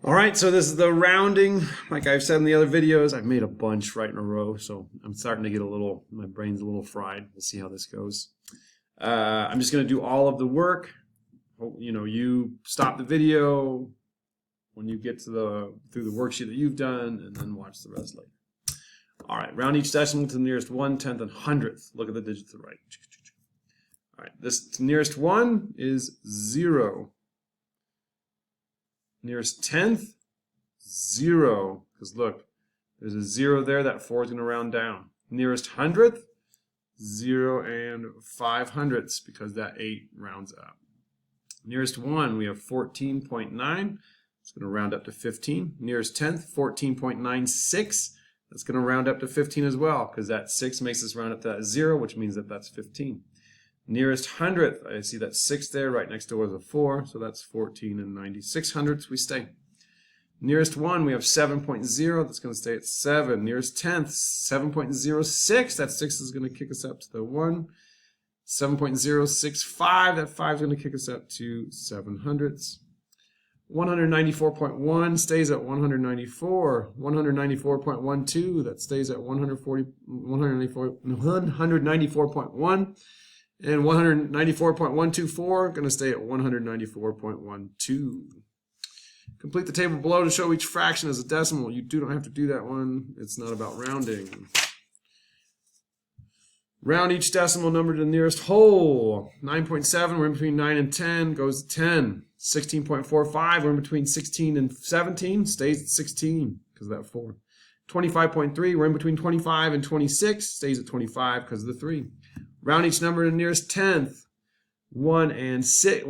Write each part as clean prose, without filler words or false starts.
All right, so this is the rounding. Like I've said in the other videos, I've made a bunch right in a row, so I'm starting to get my brain's a little fried. We'll see how this goes. I'm just going to do all of the work. You stop the video when you get to through the worksheet that you've done, and then watch the rest later. All right, round each decimal to the nearest 1/10 and 100th. Look at the digits to the right. All right, this nearest one is 0. Nearest 10th, 0. Because look, there's a 0 there. That 4 is going to round down. Nearest 100th, 0 and 5/100ths because that 8 rounds up. Nearest 1, we have 14.9. It's going to round up to 15. Nearest 10th, 14.96. That's going to round up to 15 as well because that 6 makes us round up to that 0, which means that that's 15. Nearest 100th, I see that 6 there, right next door is a 4, so that's 14 and 96/100ths, we stay. Nearest 1, we have 7.0, that's going to stay at 7. Nearest 10th, 7.06, that 6 is going to kick us up to the 1. 7.065, that 5 is going to kick us up to 7/100ths. 194.1 stays at 194. 194.12, that stays at 194.1. And 194.124 going to stay at 194.12. Complete the table below to show each fraction as a decimal. You don't have to do that one. It's not about rounding. Round each decimal number to the nearest whole. 9.7, we're in between 9 and 10, goes to 10. 16.45, we're in between 16 and 17, stays at 16 because of that 4. 25.3, we're in between 25 and 26, stays at 25 because of the 3. Round each number to the nearest 10th. 1 and 6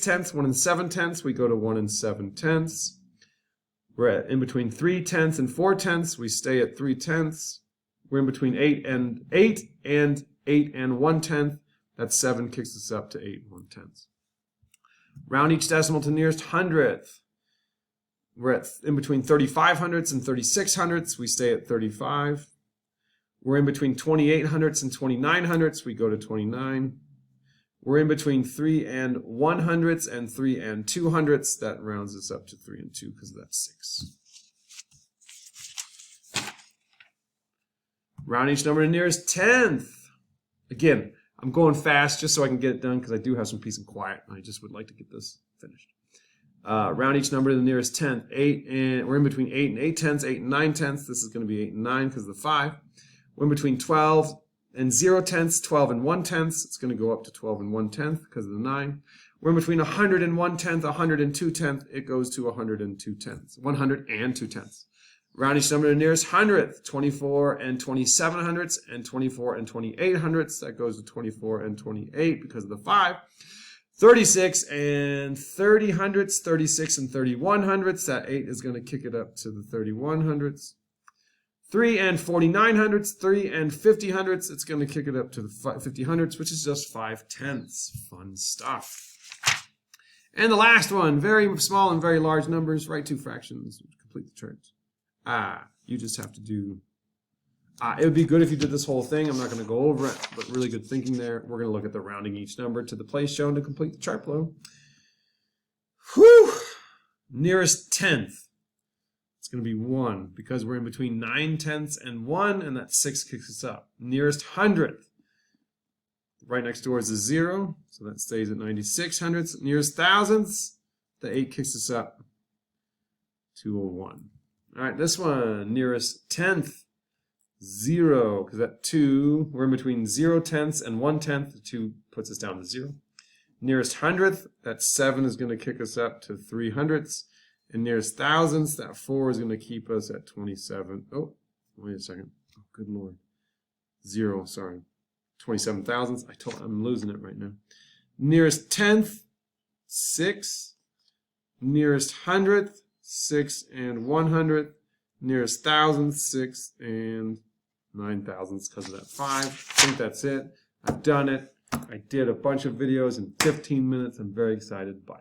tenths, 1 and 7 tenths. We go to 1 and 7 tenths. We're in between 3 tenths and 4 tenths. We stay at 3 tenths. We're in between 8 and 8 and 8 and 1/10. That 7 kicks us up to 8 1/10. Round each decimal to the nearest 100th. We're in between 35/100ths and 36/100ths. We stay at 35. We're in between 28/100ths and 29/100ths. We go to 29. We're in between 3 and 100ths and 3 and 200ths. That rounds us up to 3 and 2 because of that 6. Round each number to the nearest 10th. Again, I'm going fast just so I can get it done because I do have some peace and quiet. I just would like to get this finished. Round each number to the nearest 10th. 8 and we're in between 8 and 8/10, 8 and 9/10. This is going to be 8 and 9 because of the 5. We're in between 12 and 0/10, 12 and 1/10. It's going to go up to 12 and 1/10 because of the 9. We're in between 100 and 1/10, 100 and 2/10. It goes to 100 and 2/10. 100 and 2/10. Round each number to the nearest 100th. 24 and 27/100ths and 24 and 28/100ths. That goes to 24 and 28 because of the 5. 36 and 30/100ths, 36 and 31/100ths. That 8 is going to kick it up to the 31/100ths. 3 and 49/100ths, 3 and 50/100ths. It's going to kick it up to the 50/100ths, which is just 5/10ths. Fun stuff. And the last one, very small and very large numbers. Write 2 fractions. Complete the terms. You just have to do. It would be good if you did this whole thing. I'm not going to go over it, but really good thinking there. We're going to look at the rounding each number to the place shown to complete the chart below. Whew! Nearest 10th. It's going to be 1 because we're in between 9/10 and 1, and that 6 kicks us up. Nearest 100th. Right next door is a 0, so that stays at 96/100ths. Nearest thousandths, the 8 kicks us up to a 1. All right, this one, nearest 10th, 0, because that 2, we're in between 0/10 and 1/10. The 2 puts us down to 0. Nearest 100th, that 7 is going to kick us up to 3/100ths. And nearest thousandths, that 4 is going to keep us at 27. Oh, wait a second. Oh, good Lord. 0, sorry. 27 thousandths. I'm losing it right now. Nearest 10th, 6. Nearest 100th, 6 and 100th. Nearest thousandth, 6 and 9 thousandths because of that 5. I think that's it. I've done it. I did a bunch of videos in 15 minutes. I'm very excited. Bye.